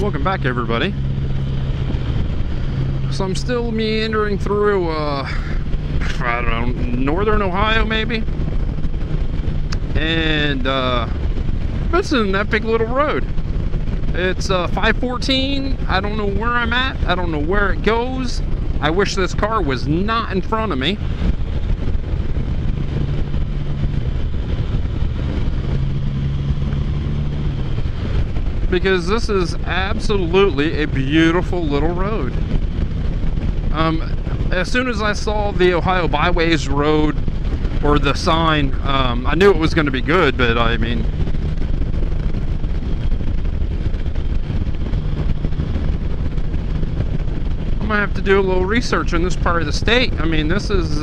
Welcome back, everybody. So I'm still meandering through, I don't know, northern Ohio, maybe? And, it's an epic little road. It's 514. I don't know where I'm at. I don't know where it goes. I wish this car was not in front of me. Because this is absolutely a beautiful little road. As soon as I saw the Ohio Byways Road, or the sign, I knew it was going to be good, but I mean, I'm gonna have to do a little research in this part of the state. I mean, this is,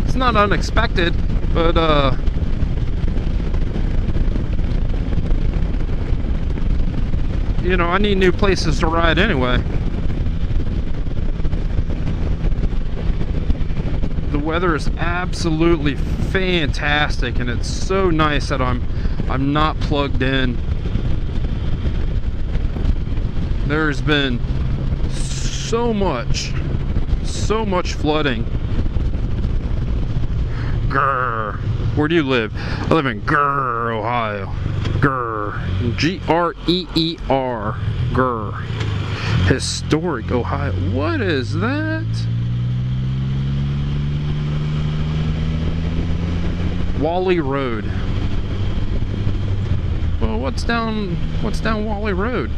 it's not unexpected, but, you know, I need new places to ride anyway. The weather is absolutely fantastic, and it's so nice that I'm not plugged in. There's been so much flooding. Grr. Where do you live? I live in Grr, Ohio. Grr. G-R-E-E-R. Grr. Historic Ohio. What is that? Wally Road. Well, what's down Wally Road?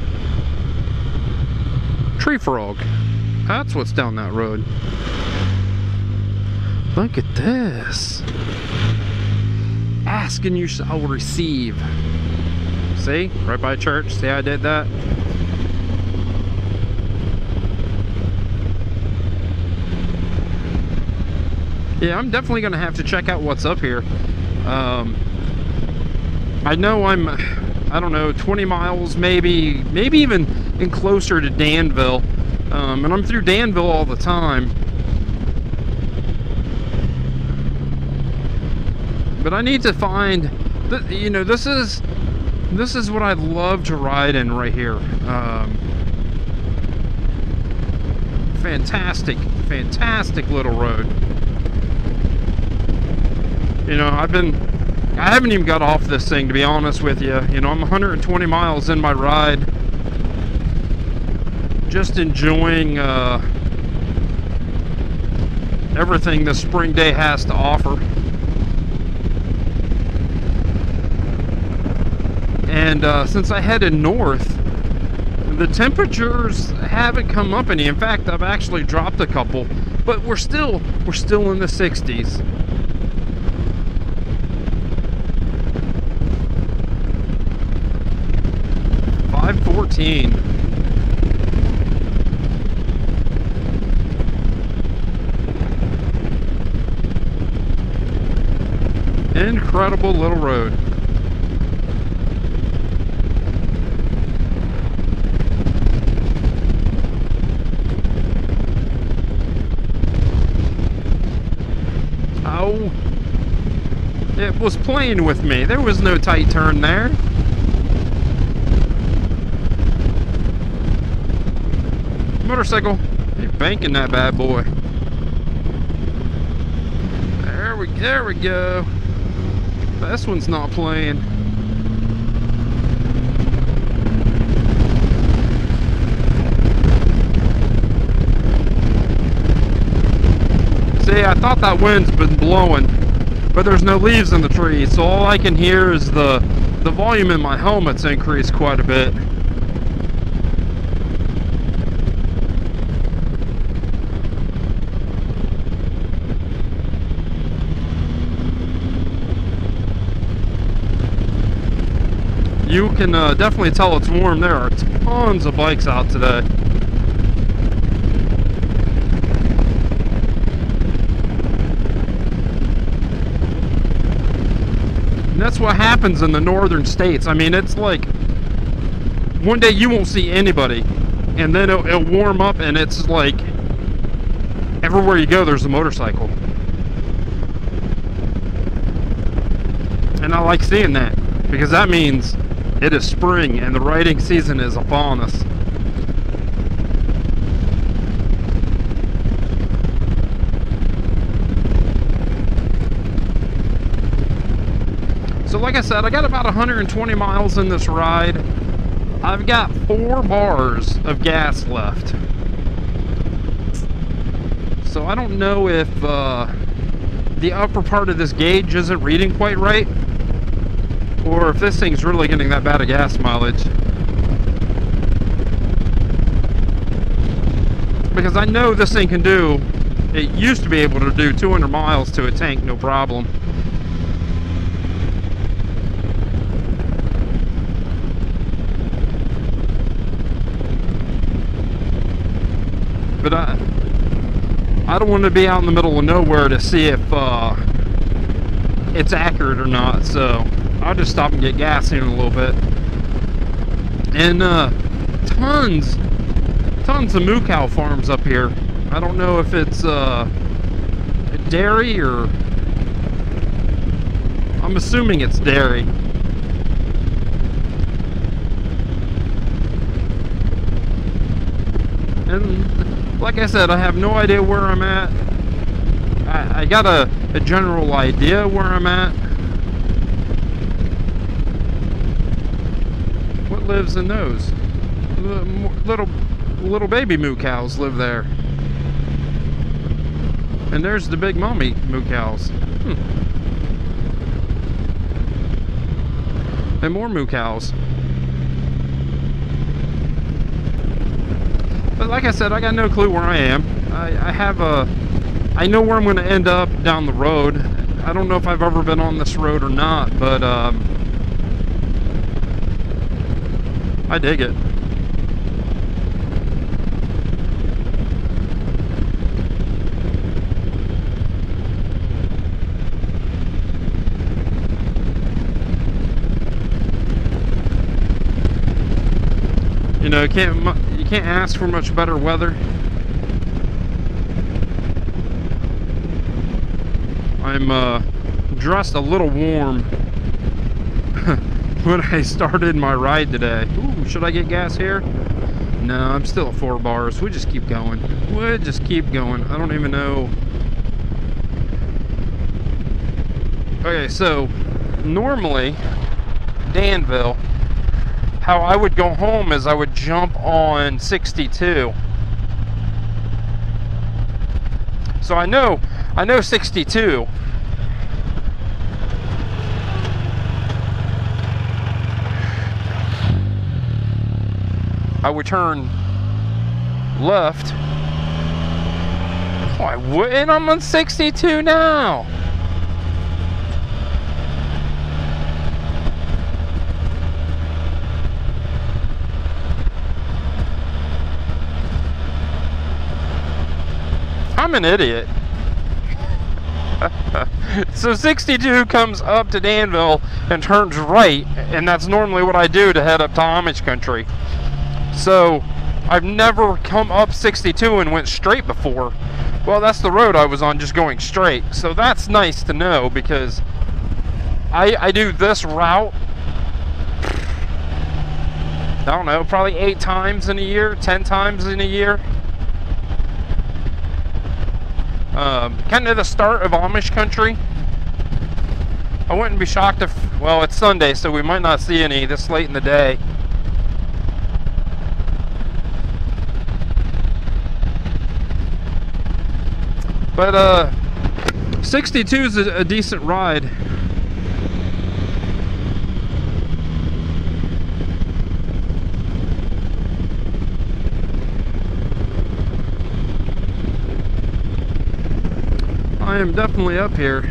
Tree Frog. That's what's down that road. Look at this. Ask and you shall receive. See? Right by church. See how I did that? Yeah, I'm definitely going to have to check out what's up here. I know I'm, I don't know, 20 miles maybe even in closer to Danville. And I'm through Danville all the time. But I need to find, you know, this is what I'd love to ride in right here. Fantastic little road. You know, I haven't even got off this thing, to be honest with you. You know, I'm 120 miles in my ride. Just enjoying everything the spring day has to offer. And since I headed north, the temperatures haven't come up any. In fact, I've actually dropped a couple, but we're still in the 60s. Incredible little road. Oh, it was playing with me. There was no tight turn there. Motorcycle, you're banking that bad boy. There we go. This one's not playing. See, I thought that wind's been blowing, but there's no leaves in the trees, so all I can hear is the volume in my helmet's increased quite a bit. You can definitely tell it's warm. There are tons of bikes out today. And that's what happens in the northern states. I mean, it's like one day you won't see anybody, and then it'll warm up, and it's like everywhere you go there's a motorcycle. And I like seeing that, because that means It is spring and the riding season is upon us. So like I said, I got about 120 miles in this ride. I've got 4 bars of gas left. So I don't know if the upper part of this gauge isn't reading quite right, or if this thing's really getting that bad of gas mileage. Because I know this thing can do, it used to be able to do 200 miles to a tank, no problem. But I don't want to be out in the middle of nowhere to see if it's accurate or not, so I'll just stop and get gas in a little bit. And tons of moo cow farms up here. I don't know if it's dairy or... I'm assuming it's dairy. And like I said, I have no idea where I'm at. I got a general idea where I'm at. What lives in those? Little baby moo cows live there. And there's the big mommy moo cows. And more moo cows. But like I said, I got no clue where I am. I know where I'm going to end up down the road. I don't know if I've ever been on this road or not, but I dig it. You know, you can't ask for much better weather. I'm dressed a little warm when I started my ride today. Ooh, should I get gas here? No, I'm still at 4 bars. We just keep going. We'll just keep going. I don't even know. Okay, so normally Danville, how I would go home is I would jump on 62. So I know 62. I would turn left. Oh, I wouldn't. I'm on 62 now. I'm an idiot. So 62 comes up to Danville and turns right, and that's normally what I do to head up to Amish country. So I've never come up 62 and went straight before. Well, that's the road I was on, just going straight. So that's nice to know, because I do this route, I don't know, probably 8 times in a year, 10 times in a year. Kind of the start of Amish country. I wouldn't be shocked if, well, it's Sunday, so we might not see any this late in the day. But 62 is a decent ride. I am definitely up here,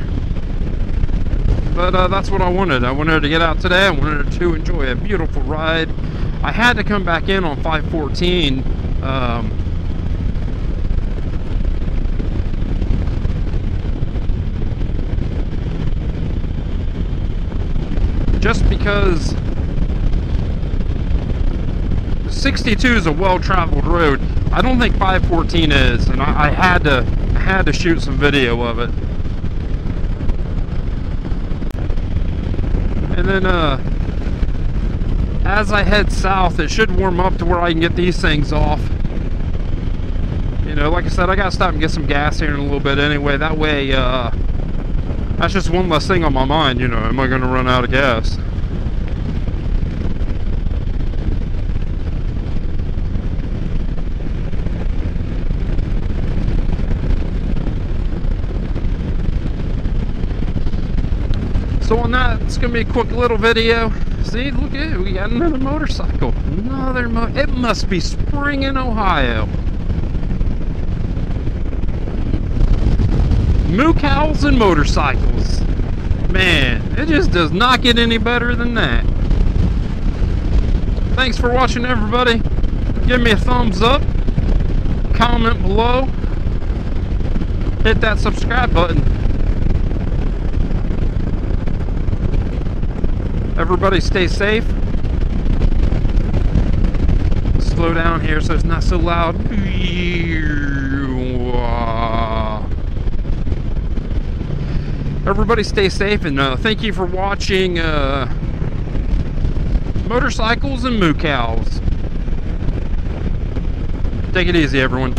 but that's what I wanted. I wanted to get out today. I wanted to enjoy a beautiful ride. I had to come back in on 514 just because 62 is a well-traveled road. I don't think 514 is, and I had to shoot some video of it. And then as I head south, it should warm up to where I can get these things off. You know, like I said, I gotta stop and get some gas here in a little bit anyway. That way, that's just one less thing on my mind, you know. Am I gonna run out of gas? So on that, it's gonna be a quick little video. See, look at it, we got another motorcycle. It must be spring in Ohio. Moo cows and motorcycles. Man, it just does not get any better than that. Thanks for watching, everybody. Give me a thumbs up, comment below, hit that subscribe button. Everybody stay safe. Slow down here so it's not so loud. Everybody stay safe, and thank you for watching Motorcycles and Moo Cows. Take it easy, everyone.